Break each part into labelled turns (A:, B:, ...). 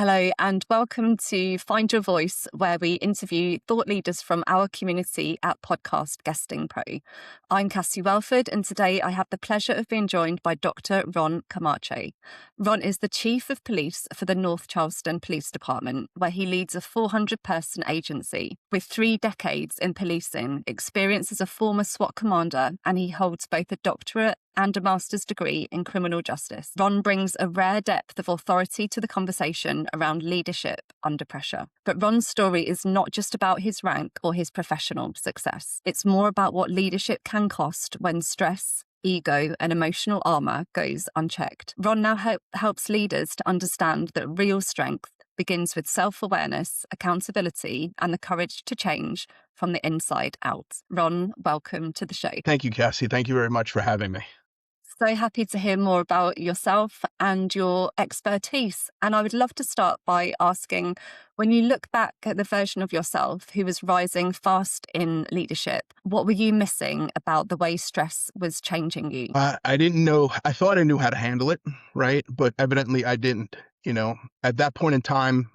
A: Hello and welcome to Find Your Voice, where we interview thought leaders from our community at Podcast Guesting Pro. I'm Cassie Welford, and today I have the pleasure of being joined by Dr. Ron Camacho. Ron is the Chief of Police for the North Charleston Police Department, where he leads a 400-person agency. With 3 decades in policing, experience as a former SWAT commander, and he holds both a doctorate and a master's degree in criminal justice. Ron brings a rare depth of authority to the conversation around leadership under pressure. But Ron's story is not just about his rank or his professional success. It's more about what leadership can cost when stress, ego, and emotional armor goes unchecked. Ron now helps leaders to understand that real strength begins with self-awareness, accountability, and the courage to change from the inside out. Ron, welcome to the show.
B: Thank you, Cassie. Thank you very much for having me.
A: So happy to hear more about yourself and your expertise. And I would love to start by asking, when you look back at the version of yourself who was rising fast in leadership, what were you missing about the way stress was changing you?
B: I didn't know. I thought I knew how to handle it, right? But evidently I didn't. At that point in time,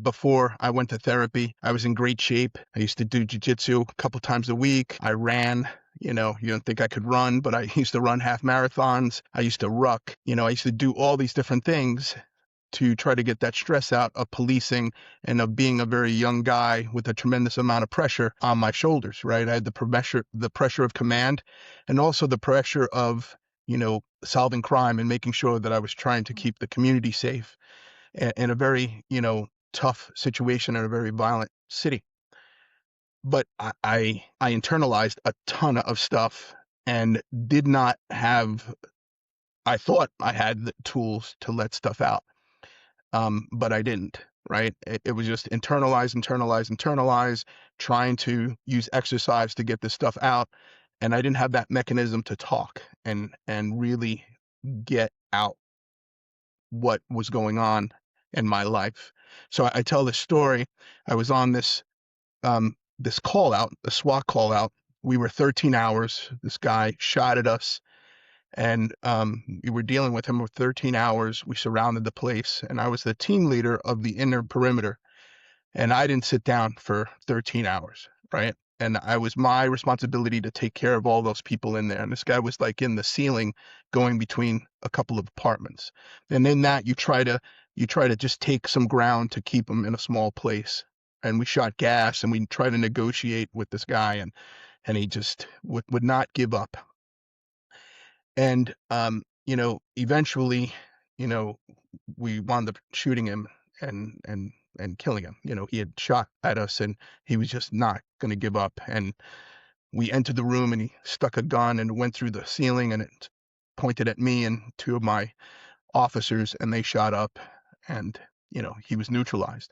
B: before I went to therapy, I was in great shape. I used to do jiu-jitsu a couple times a week. I ran. You don't think I could run, but I used to run half marathons. I used to ruck. I used to do all these different things to try to get that stress out of policing and of being a very young guy with a tremendous amount of pressure on my shoulders, right? I had the pressure of command, and also the pressure of, solving crime and making sure that I was trying to keep the community safe in a very, tough situation in a very violent city. But I internalized a ton of stuff and did not have, I thought I had the tools to let stuff out. But I didn't, right? It was just internalize, trying to use exercise to get this stuff out. And I didn't have that mechanism to talk and really get out what was going on in my life. So I tell this story. I was on this call out, a SWAT call out. We were 13 hours. This guy shot at us, and we were dealing with him for 13 hours. We surrounded the place, and I was the team leader of the inner perimeter, and I didn't sit down for 13 hours, right? And I was my responsibility to take care of all those people in there. And this guy was like in the ceiling going between a couple of apartments. And in that, you try to just take some ground to keep him in a small place. And we shot gas, and we tried to negotiate with this guy, and he just would not give up. And, eventually, we wound up shooting him and killing him. He had shot at us, and he was just not going to give up. And we entered the room, and he stuck a gun and went through the ceiling, and it pointed at me and 2 of my officers, and they shot up, and, he was neutralized.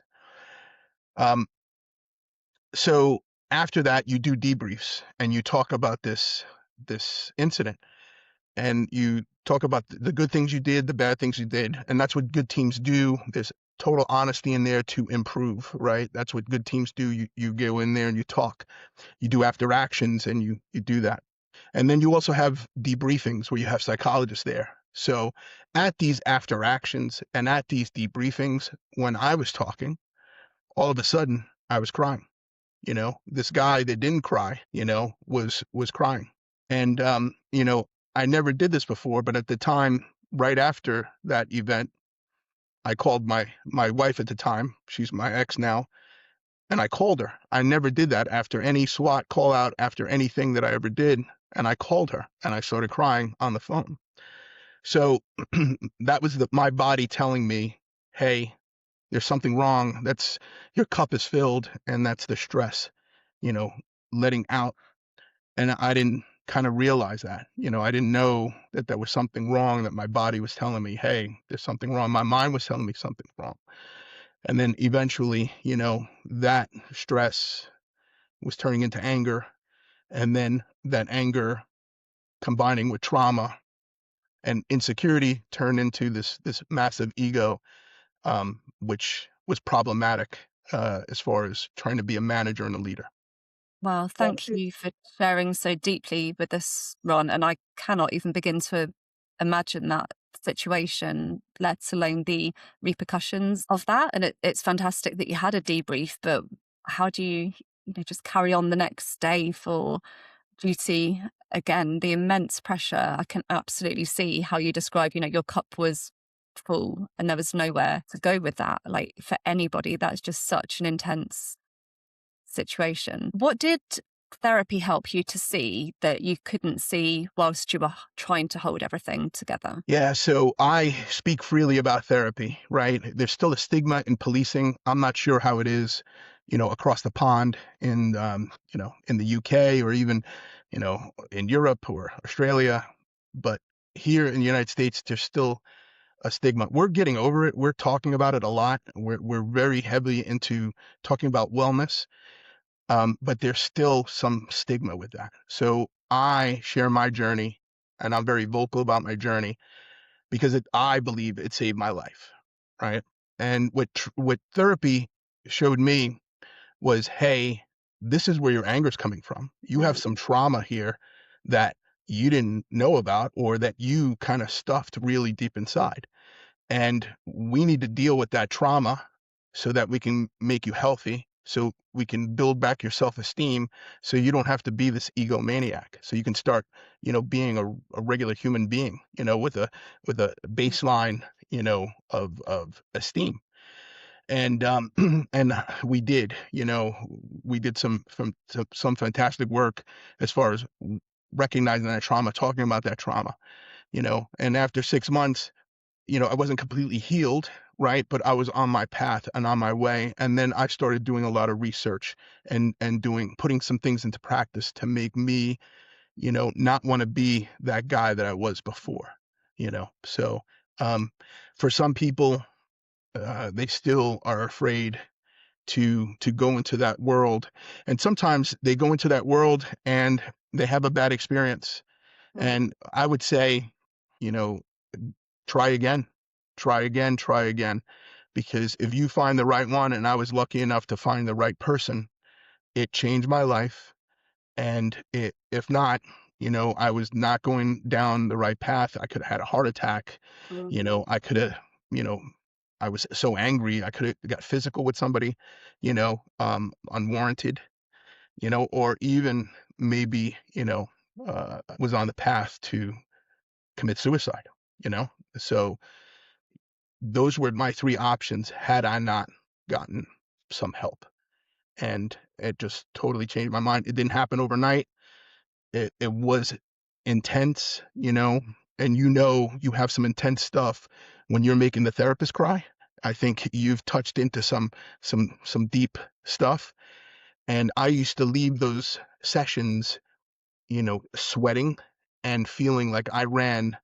B: So after that, you do debriefs, and you talk about this incident, and you talk about the good things you did, the bad things you did. And that's what good teams do. There's total honesty in there to improve, right? That's what good teams do. You go in there and you talk. You do after actions, and you do that. And then you also have debriefings where you have psychologists there. So at these after actions and at these debriefings, when I was talking, all of a sudden I was crying. This guy that didn't cry, was crying. And, I never did this before, but at the time, right after that event, I called my wife at the time. She's my ex now. And I called her. I never did that after any SWAT call out, after anything that I ever did. And I called her, and I started crying on the phone. So that was my body telling me, hey, there's something wrong. Your cup is filled, and that's the stress, letting out. And I didn't kind of realize that. I didn't know that there was something wrong, that my body was telling me, hey, there's something wrong. My mind was telling me something wrong. And then eventually, that stress was turning into anger. And then that anger combining with trauma and insecurity turned into this massive ego, which was problematic as far as trying to be a manager and a leader.
A: Well, thank you for sharing so deeply with us, Ron. And I cannot even begin to imagine that situation, let alone the repercussions of that. And it's fantastic that you had a debrief, but how do you just carry on the next day for duty? Again, the immense pressure. I can absolutely see how you describe, your cup was full and there was nowhere to go with that. Like for anybody, that's just such an intense situation. What did therapy help you to see that you couldn't see whilst you were trying to hold everything together?
B: Yeah, so I speak freely about therapy, right? There's still a stigma in policing. I'm not sure how it is, across the pond in the UK or even, in Europe or Australia. But here in the United States, there's still a stigma. We're getting over it. We're talking about it a lot. We're very heavily into talking about wellness, but there's still some stigma with that. So I share my journey, and I'm very vocal about my journey because I believe it saved my life, right? And what therapy showed me was, hey, this is where your anger's coming from. You have some trauma here that you didn't know about or that you kind of stuffed really deep inside. And we need to deal with that trauma so that we can make you healthy, so we can build back your self-esteem, so you don't have to be this egomaniac. So you can start, being a regular human being, with a baseline, of esteem. And and we did some fantastic work as far as recognizing that trauma, talking about that trauma, and after 6 months, I wasn't completely healed, right? But I was on my path and on my way. And then I started doing a lot of research and putting some things into practice to make me, not want to be that guy that I was before. So um, for some people, they still are afraid to go into that world. And sometimes they go into that world and they have a bad experience. And I would say, you know, try again, try again, try again. Because if you find the right one, and I was lucky enough to find the right person, it changed my life. And if not, I was not going down the right path. I could have had a heart attack. I could have, you know, I was so angry. I could have got physical with somebody, unwarranted, or even maybe, was on the path to commit suicide, you know? So those were my three options had I not gotten some help. And it just totally changed my mind. It didn't happen overnight. It was intense, and you have some intense stuff when you're making the therapist cry. I think you've touched into some deep stuff. And I used to leave those sessions, sweating and feeling like I ran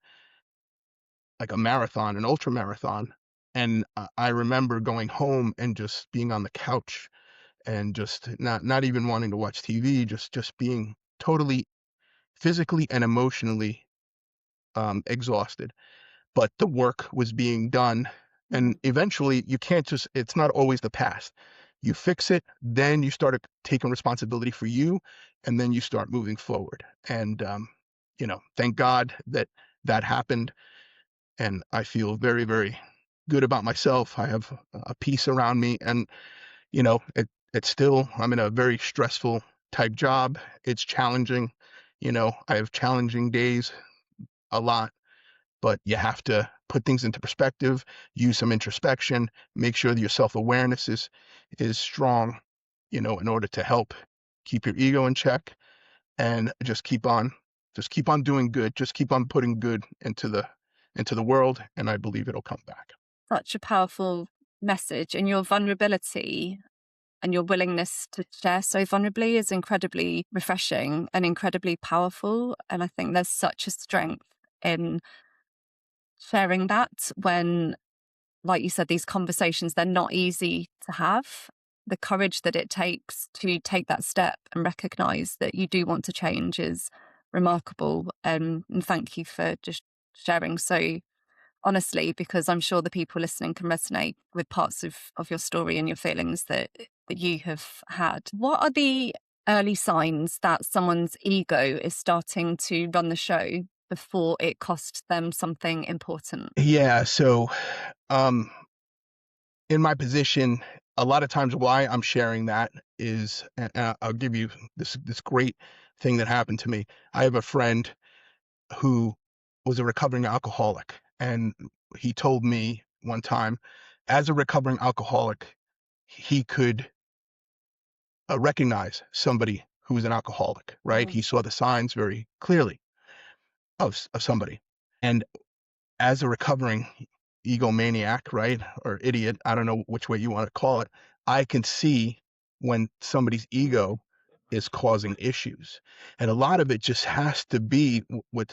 B: like a marathon, an ultra marathon. And I remember going home and just being on the couch and just not even wanting to watch TV, just being totally physically and emotionally exhausted. But the work was being done. And eventually you can't it's not always the past. You fix it, then you start taking responsibility for you, and then you start moving forward. And, thank God that that happened. And I feel very, very good about myself. I have a peace around me. And, it's still, I'm in a very stressful type job. It's challenging. I have challenging days a lot, but you have to put things into perspective, use some introspection, make sure that your self-awareness is strong, in order to help keep your ego in check and just keep on doing good, just keep on putting good into the world, and I believe it'll come back.
A: Such a powerful message, and your vulnerability and your willingness to share so vulnerably is incredibly refreshing and incredibly powerful. And I think there's such a strength in sharing that when, like you said, these conversations, they're not easy to have. The courage that it takes to take that step and recognize that you do want to change is remarkable. And thank you for just sharing so honestly, because I'm sure the people listening can resonate with parts of your story and your feelings that you have had. What are the early signs that someone's ego is starting to run the show? before it cost them something important?
B: Yeah. So, um, in my position, a lot of times why I'm sharing that is, and I'll give you this great thing that happened to me. I have a friend who was a recovering alcoholic, and he told me one time, as a recovering alcoholic, he could recognize somebody who was an alcoholic, right?
A: Mm.
B: He saw the signs very clearly of somebody. And as a recovering egomaniac, right? Or idiot, I don't know which way you want to call it, I can see when somebody's ego is causing issues. And a lot of it just has to be with,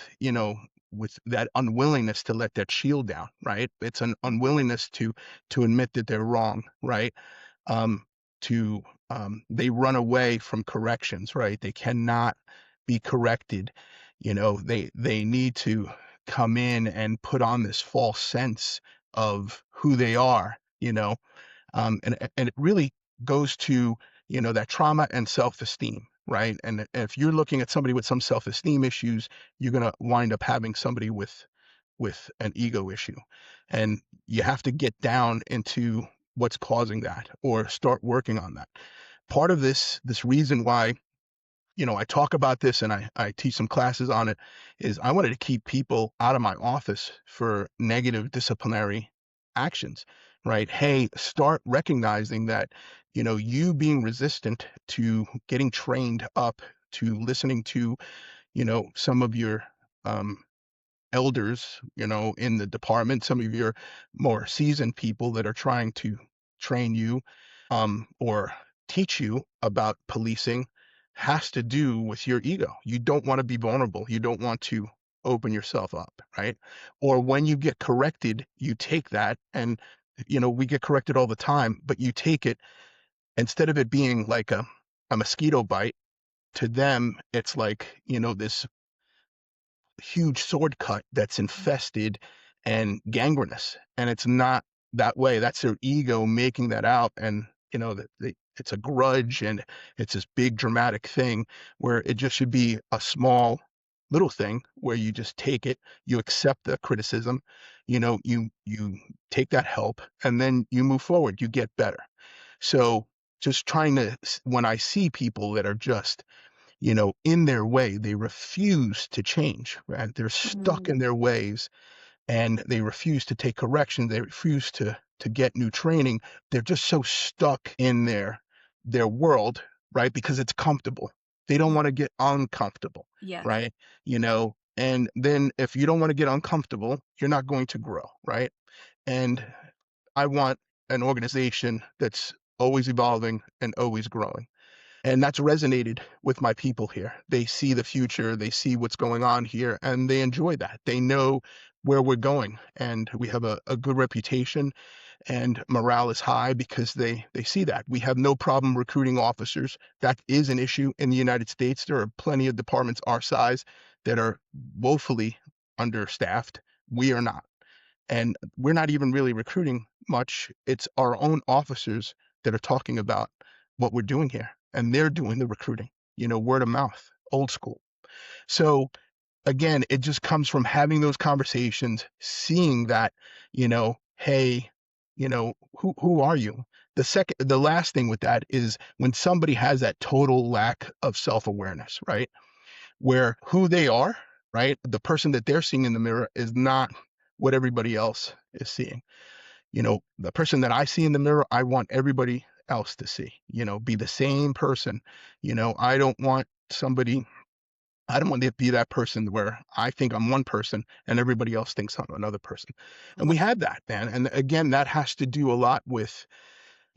B: with that unwillingness to let that shield down, right? It's an unwillingness to admit that they're wrong, right? Um, to They run away from corrections, right? They cannot be corrected. They need to come in and put on this false sense of who they are, and it really goes to, that trauma and self-esteem, right? And if you're looking at somebody with some self-esteem issues, you're going to wind up having somebody with an ego issue. And you have to get down into what's causing that or start working on that. Part of this reason why, I talk about this and I teach some classes on it is I wanted to keep people out of my office for negative disciplinary actions, right? Hey, start recognizing that, you being resistant to getting trained up, to listening to, some of your um, elders, in the department, some of your more seasoned people that are trying to train you, or teach you about policing has to do with your ego. You don't want to be vulnerable. You don't want to open yourself up, right? Or when you get corrected, you take that and, we get corrected all the time, but you take it instead of it being like a mosquito bite, to them, it's like, this huge sword cut that's infested and gangrenous, and it's not that way. That's their ego making that out, and that it's a grudge, and it's this big dramatic thing where it just should be a small little thing where you just take it, you accept the criticism, you take that help, and then you move forward, you get better. So just trying to, when I see people that are just, in their way, they refuse to change, right? They're stuck
A: Mm.
B: in their ways, and they refuse to take correction. They refuse to get new training. They're just so stuck in their world, right? Because it's comfortable. They don't want to get uncomfortable,
A: Yeah.
B: right? And then if you don't want to get uncomfortable, you're not going to grow, right? And I want an organization that's always evolving and always growing. And that's resonated with my people here. They see the future, they see what's going on here, and they enjoy that. They know where we're going, and we have a good reputation, and morale is high because they see that. We have no problem recruiting officers. That is an issue in the United States. There are plenty of departments our size that are woefully understaffed. We are not. And we're not even really recruiting much. It's our own officers that are talking about what we're doing here, and they're doing the recruiting, word of mouth, old school. So again, it just comes from having those conversations, seeing that, hey, who are you? The last thing with that is when somebody has that total lack of self-awareness, right? Where who they are, right? The person that they're seeing in the mirror is not what everybody else is seeing. The person that I see in the mirror, I want everybody else to see, be the same person. I don't want somebody, I don't want to be that person where I think I'm one person and everybody else thinks I'm another person. And we had that, man. And again, that has to do a lot with,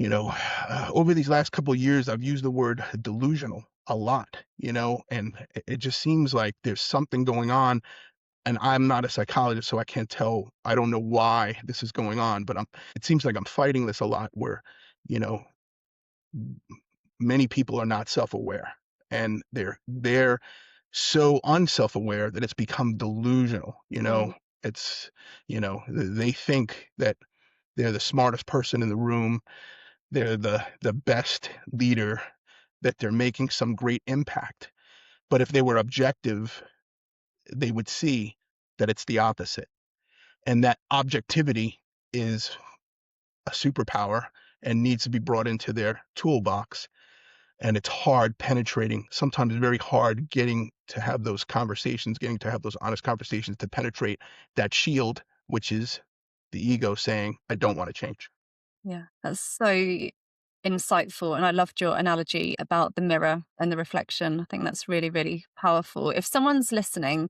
B: over these last couple of years, I've used the word delusional a lot, and it just seems like there's something going on. And I'm not a psychologist, so I can't tell. I don't know why this is going on, but it seems like I'm fighting this a lot where, you know, many people are not self-aware, and they're so unself-aware that it's become delusional.
A: Mm.
B: It's, they think that they're the smartest person in the room. They're the best leader, that they're making some great impact. But if they were objective, they would see that it's the opposite, and that objectivity is a superpower and needs to be brought into their toolbox. And it's hard penetrating, sometimes very hard getting to have those conversations, getting to have those honest conversations to penetrate that shield, which is the ego saying, I don't want to change.
A: Yeah, that's so insightful. And I loved your analogy about the mirror and the reflection. I think that's really, really powerful. If someone's listening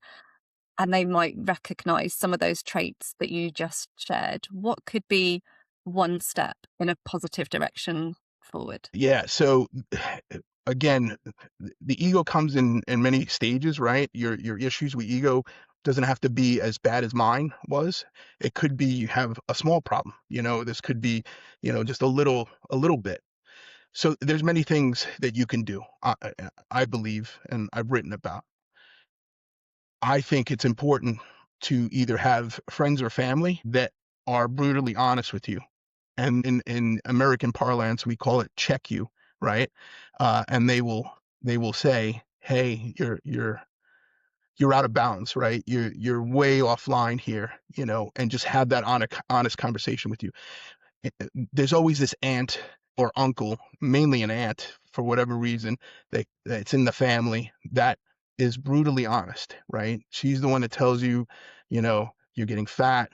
A: and they might recognize some of those traits that you just shared, what could be one step in a positive direction forward?
B: Yeah. So again, the ego comes in many stages, right? Your issues with ego doesn't have to be as bad as mine was. It could be you have a small problem. This could be, just a little bit. So there's many things that you can do. I believe, and I've written about. I think it's important to either have friends or family that are brutally honest with you. And in American parlance, we call it check you, right? And they will say, "Hey, you're out of bounds, right? You're way offline here," and just have that honest conversation with you. There's always this aunt or uncle, mainly an aunt for whatever reason, that's in the family that is brutally honest, right? She's the one that tells you, you're getting fat.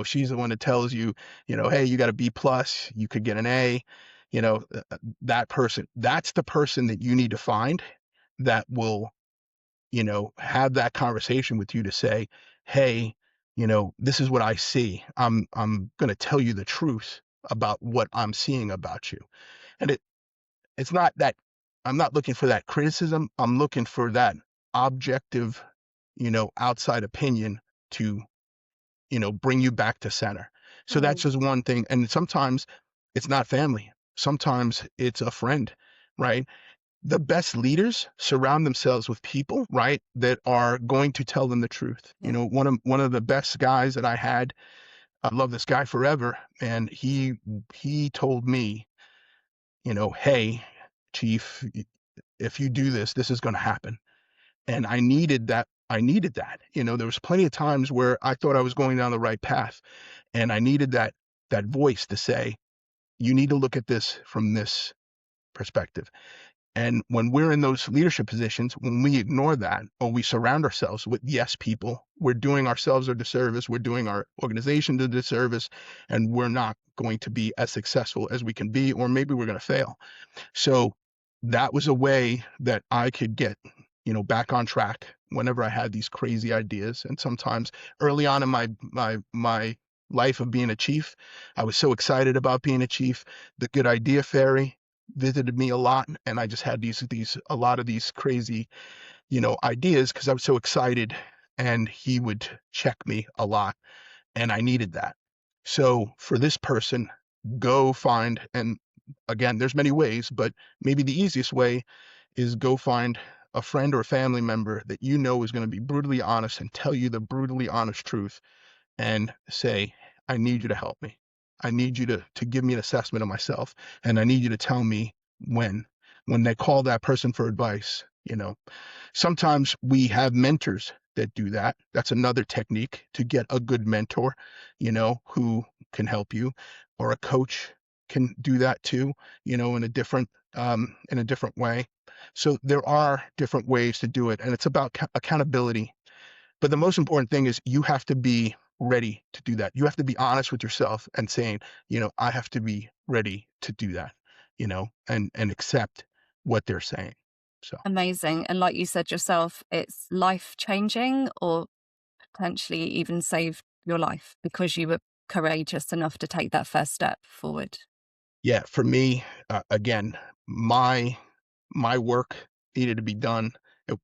B: She's the one that tells you, hey, you got a B plus, you could get an A. That person, that's the person that you need to find that will, have that conversation with you to say, hey, this is what I see. I'm going to tell you the truth about what I'm seeing about you. And it's not that I'm not looking for that criticism. I'm looking for that objective, outside opinion to, bring you back to center. So that's
A: Mm,
B: just one thing. And sometimes it's not family. Sometimes it's a friend, right? The best leaders surround themselves with people, right, that are going to tell them the truth.
A: yeah.
B: One of the best guys that I had, I love this guy forever, and he told me, hey, chief, if you do this, this is going to happen. And I needed that. I needed that. There was plenty of times where I thought I was going down the right path, and I needed that voice to say, you need to look at this from this perspective. And when we're in those leadership positions, when we ignore that or we surround ourselves with yes people, we're doing ourselves a disservice, we're doing our organization a disservice, and we're not going to be as successful as we can be, or maybe we're going to fail. So that was a way that I could get, back on track whenever I had these crazy ideas. And sometimes early on in my life of being a chief, I was so excited about being a chief. The good idea fairy visited me a lot, and I just had a lot of these crazy, ideas because I was so excited, and he would check me a lot, and I needed that. So for this person, go find, and again, there's many ways, but maybe the easiest way is go find a friend or a family member that is going to be brutally honest and tell you the brutally honest truth and say, I need you to help me. I need you to give me an assessment of myself, and I need you to tell me when they call that person for advice. Sometimes we have mentors that do that. That's another technique to get a good mentor, who can help you, or a coach can do that too, in a different way. So there are different ways to do it, and it's about accountability. But the most important thing is you have to be ready to do that. You have to be honest with yourself and saying, I have to be ready to do that, and accept what they're saying. So.
A: Amazing. And like you said yourself, it's life changing or potentially even saved your life because you were courageous enough to take that first step forward.
B: Yeah, for me, again, my work needed to be done. It-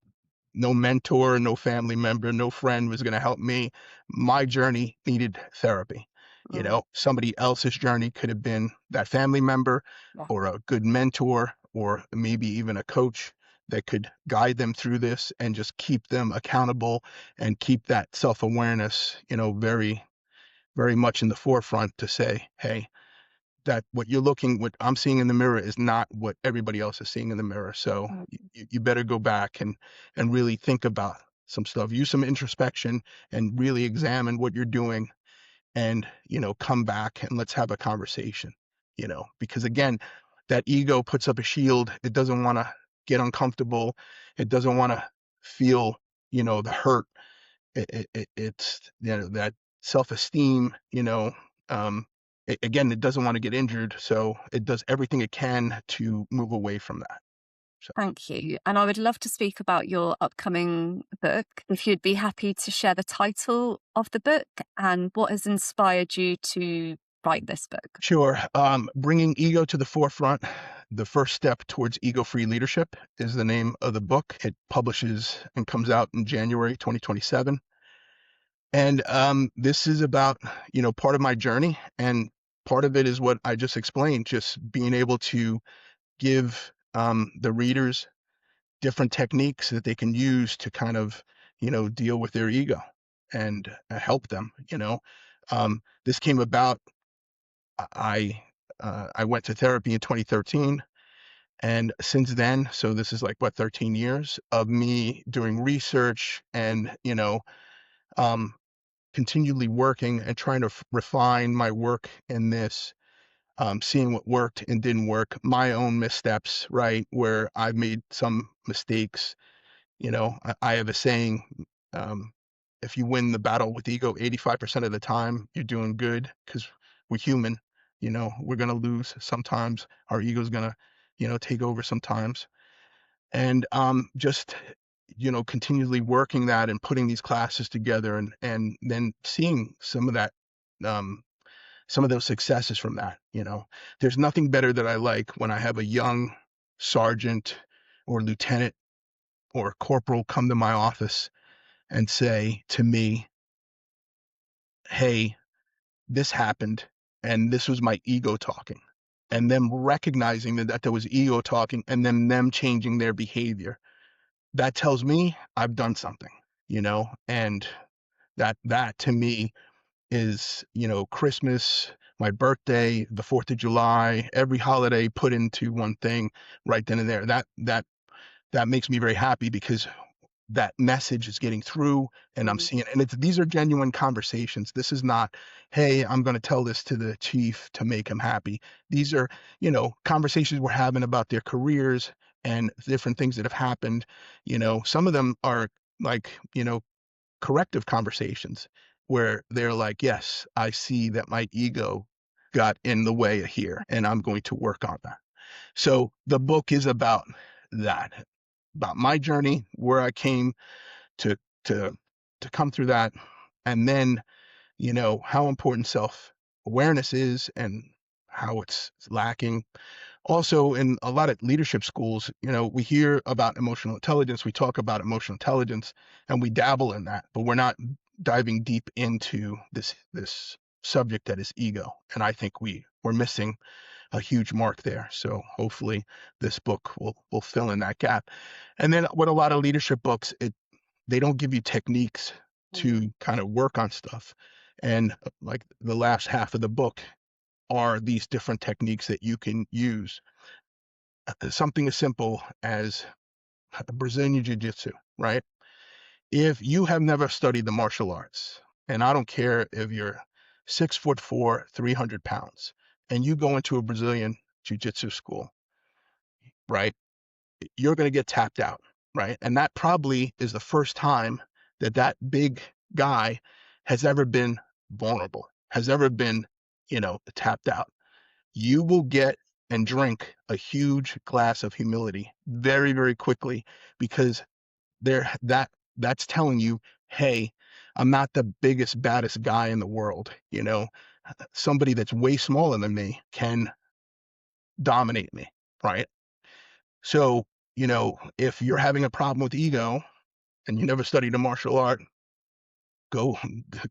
B: No mentor, no family member, no friend was going to help me. My journey needed therapy.
A: Mm,
B: Somebody else's journey could have been that family member
A: yeah.
B: or a good mentor or maybe even a coach that could guide them through this and just keep them accountable and keep that self-awareness, very, very much in the forefront to say, hey, that what I'm seeing in the mirror is not what everybody else is seeing in the mirror. So
A: Mm.
B: you better go back and really think about some stuff, use some introspection and really examine what you're doing and, come back and let's have a conversation, because again, that ego puts up a shield. It doesn't want to get uncomfortable. It doesn't want to feel, the hurt. It's, that self-esteem, um, again, it doesn't want to get injured. So it does everything it can to move away from that. So.
A: Thank you. And I would love to speak about your upcoming book. If you'd be happy to share the title of the book and what has inspired you to write this book.
B: Sure. Bringing Ego to the Forefront, the first step towards ego-free leadership is the name of the book. It publishes and comes out in January 2027. And this is about, part of my journey, and part of it is what I just explained, just being able to give the readers different techniques that they can use to kind of, deal with their ego and help them, This came about, I went to therapy in 2013, and since then, so this is like, what, 13 years of me doing research and, um, continually working and trying to refine my work in this, seeing what worked and didn't work, my own missteps, right, where I've made some mistakes. I have a saying, um, if you win the battle with ego 85% of the time, you're doing good, because we're human. We're going to lose sometimes. Our ego's going to, take over sometimes. And just, continually working that and putting these classes together, and then seeing some of that, some of those successes from that. There's nothing better that I like when I have a young sergeant or lieutenant or corporal come to my office and say to me, hey, this happened and this was my ego talking, and them recognizing that there was ego talking, and then them changing their behavior. That tells me I've done something, and that to me is, Christmas, my birthday, the 4th of July, every holiday put into one thing right then and there. That makes me very happy, because that message is getting through, and I'm seeing, and these are genuine conversations. This is not, hey, I'm going to tell this to the chief to make him happy. These are, conversations we're having about their careers and different things that have happened. Some of them are like, corrective conversations where they're like, yes, I see that my ego got in the way here, and I'm going to work on that. So the book is about that, about my journey, where I came to to to come through that, and then, how important self-awareness is and how it's lacking. Also, in a lot of leadership schools, we hear about emotional intelligence, we talk about emotional intelligence, and we dabble in that, but we're not diving deep into this subject that is ego. And I think we're missing a huge mark there. So hopefully this book will fill in that gap. And then with a lot of leadership books, they don't give you techniques to kind of work on stuff. And like the last half of the book are these different techniques that you can use. Something as simple as Brazilian jiu-jitsu, right? If you have never studied the martial arts, and I don't care if you're 6'4", 300 pounds, and you go into a Brazilian jiu-jitsu school, right, you're going to get tapped out, right? And that probably is the first time that big guy has ever been vulnerable, has ever been, tapped out. You will get and drink a huge glass of humility very, very quickly, because that's telling you, hey, I'm not the biggest, baddest guy in the world. Somebody that's way smaller than me can dominate me, right? So, if you're having a problem with ego and you never studied a martial art, go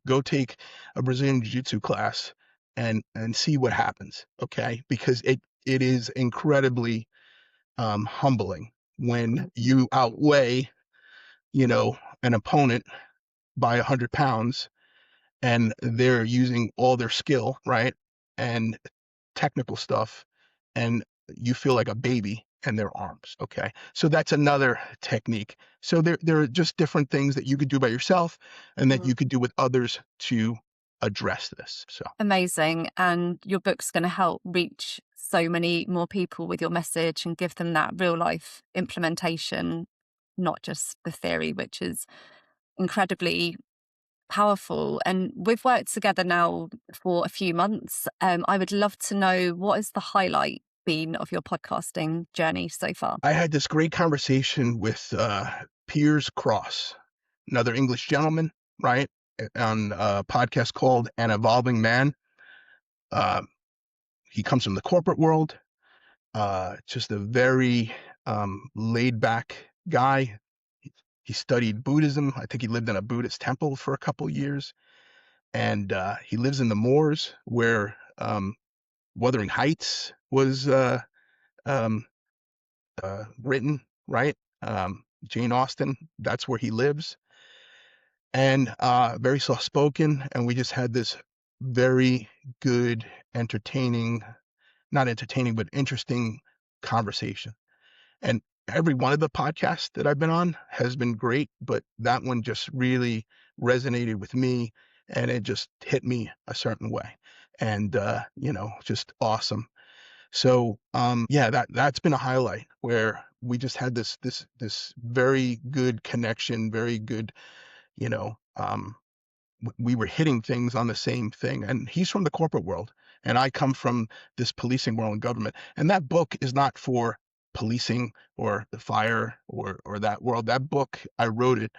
B: go take a Brazilian jiu-jitsu class and see what happens, okay? Because it is incredibly humbling when you outweigh, an opponent by 100 pounds, and they're using all their skill, right, and technical stuff, and you feel like a baby, and their arms. Okay. So that's another technique. So there are just different things that you could do by yourself and that
A: Mm.
B: you could do with others to address this. So
A: Amazing. And your book's going to help reach so many more people with your message and give them that real life implementation, not just the theory, which is incredibly powerful. And we've worked together now for a few months. I would love to know, what is the highlight been of your podcasting journey so far?
B: I had this great conversation with Piers Cross, another English gentleman, right, on a podcast called An Evolving Man. Uh, he comes from the corporate world, just a very laid back guy. He studied Buddhism. I think he lived in a Buddhist temple for a couple years. And he lives in the moors where Wuthering Heights was um, written, right? Jane Austen, that's where he lives. And very soft spoken. And we just had this very good, entertaining, not entertaining, but interesting conversation. And every one of the podcasts that I've been on has been great, but that one just really resonated with me and it just hit me a certain way. And just awesome. So yeah, that's been a highlight where we just had this very good connection, very good, you know, we were hitting things on the same thing. And he's from the corporate world, and I come from this policing world and government. And that book is not for policing or the fire or that world. That book, I wrote it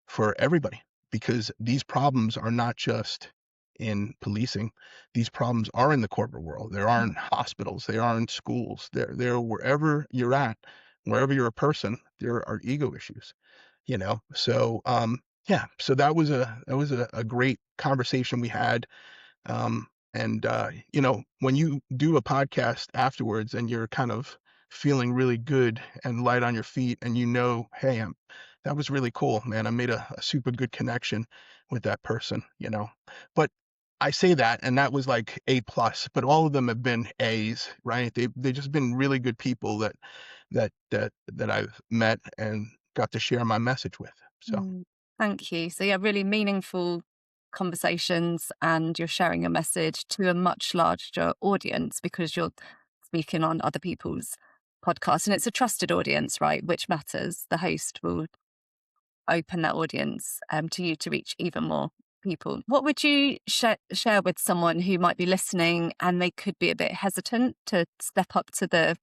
B: for everybody because these problems are not just in policing. These problems are in the corporate world. There are in hospitals. They are in schools. They're wherever you're at, wherever you're a person, there are ego issues. So yeah, so that was a great conversation we had. And when you do a podcast afterwards and you're kind of feeling really good and light on your feet, and hey, that was really cool, man. I made a super good connection with that person. But I say that, and that was like A+, but all of them have been A's, right? They've just been really good people that I've met and got to share my message with. So
A: Mm, thank you. So, yeah, really meaningful conversations, and you're sharing your message to a much larger audience because you're speaking on other people's podcasts. And it's a trusted audience, right? Which matters. The host will open that audience to you to reach even more people. What would you share with someone who might be listening and they could be a bit hesitant to step up to the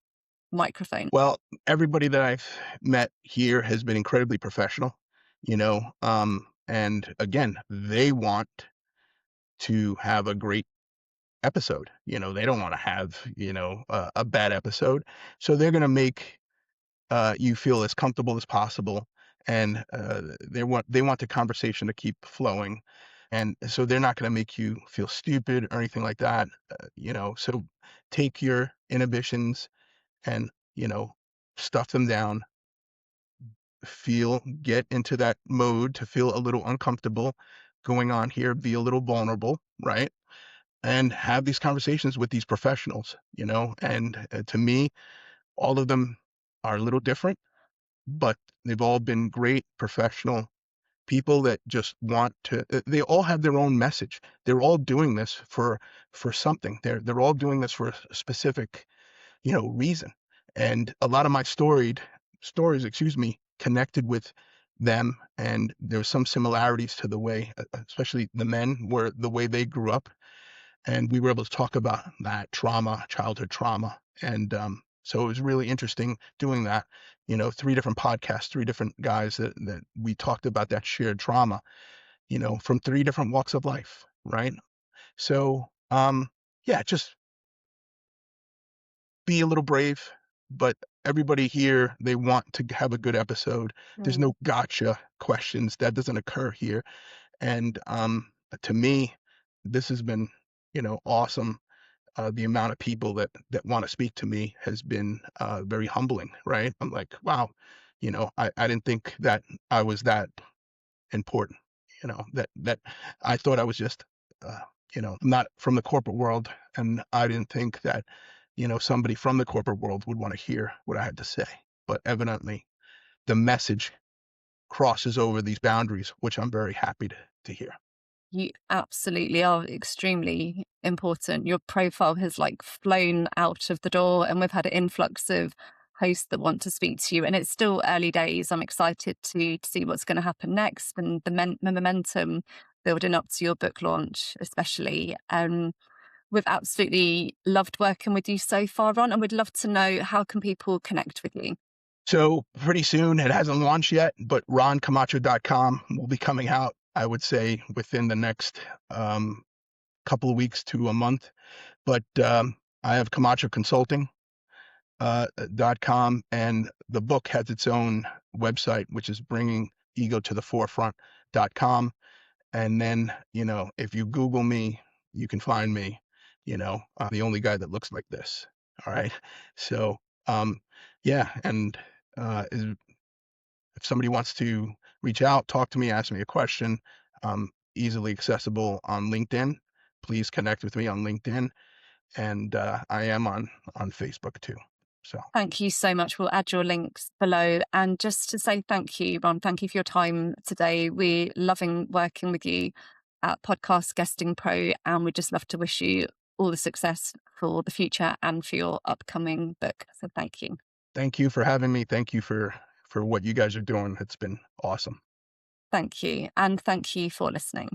A: microphone?
B: Well, everybody that I've met here has been incredibly professional. And again, they want to have a great episode. They don't want to have, a bad episode. So they're going to make you feel as comfortable as possible. And they want the conversation to keep flowing. And so they're not going to make you feel stupid or anything like that. So take your inhibitions and, stuff them down, get into that mode to feel a little uncomfortable going on here, be a little vulnerable, right? And have these conversations with these professionals. And to me, all of them are a little different, but they've all been great professional people that just want to, they all have their own message. They're all doing this for something. They're all doing this for a specific reason. And a lot of my stories, connected with them. And there's some similarities to the way, especially the men, were the way they grew up. And we were able to talk about that trauma, childhood trauma. And so it was really interesting doing that. 3 different podcasts, 3 different guys that we talked about that shared trauma, from 3 different walks of life, right? So yeah, just be a little brave, but everybody here, they want to have a good episode. There's
A: Mm.
B: no gotcha questions. That doesn't occur here. And to me, this has been, awesome. The amount of people that want to speak to me has been very humbling, right? I'm like, wow, I didn't think that I was that important, that I thought I was just, I'm not from the corporate world, and I didn't think that somebody from the corporate world would want to hear what I had to say. But evidently, the message crosses over these boundaries, which I'm very happy to hear.
A: You absolutely are extremely important. Your profile has like flown out of the door, and we've had an influx of hosts that want to speak to you. And it's still early days. I'm excited to see what's going to happen next and the momentum building up to your book launch, especially. We've absolutely loved working with you so far, Ron, and we'd love to know, how can people connect with you?
B: So pretty soon, it hasn't launched yet, but roncamacho.com will be coming out, I would say, within the next couple of weeks to a month. But I have Camacho Consulting .com, and the book has its own website, which is bringing ego to the forefront.com. And then, if you Google me, you can find me. I'm the only guy that looks like this. All right. So, yeah. And if somebody wants to reach out, talk to me, ask me a question, easily accessible on LinkedIn. Please connect with me on LinkedIn. And I am on Facebook too. So
A: Thank you so much. We'll add your links below. And just to say thank you, Ron, thank you for your time today. We're loving working with you at Podcast Guesting Pro, and we'd just love to wish you all the success for the future and for your upcoming book. So thank you.
B: thank you for having me. Thank you for what you guys are doing. It's been awesome.
A: Thank you. And thank you for listening.